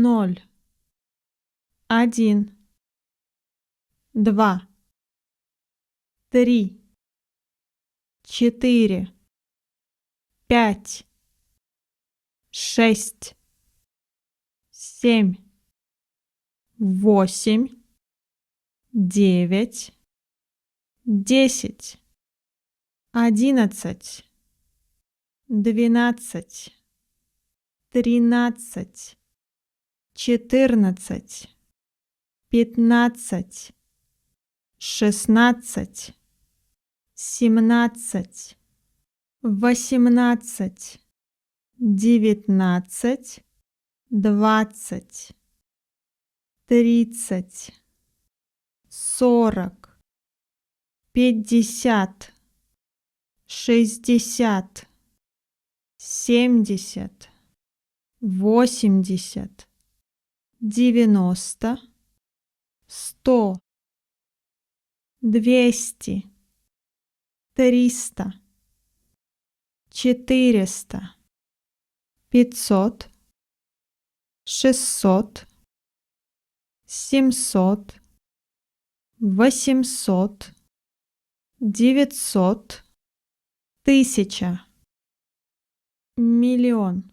0, 1, 2, 3, 4, 5, 6, 7, 8, 9, 10, 11, 12, 13, 14, 15, 16, 17, 18, 19, 20, 30, 40, 50, 60, 70, 80, 90, 100, 200, 300, 400, 500, 600, 700, 800, 900, 1000, миллион.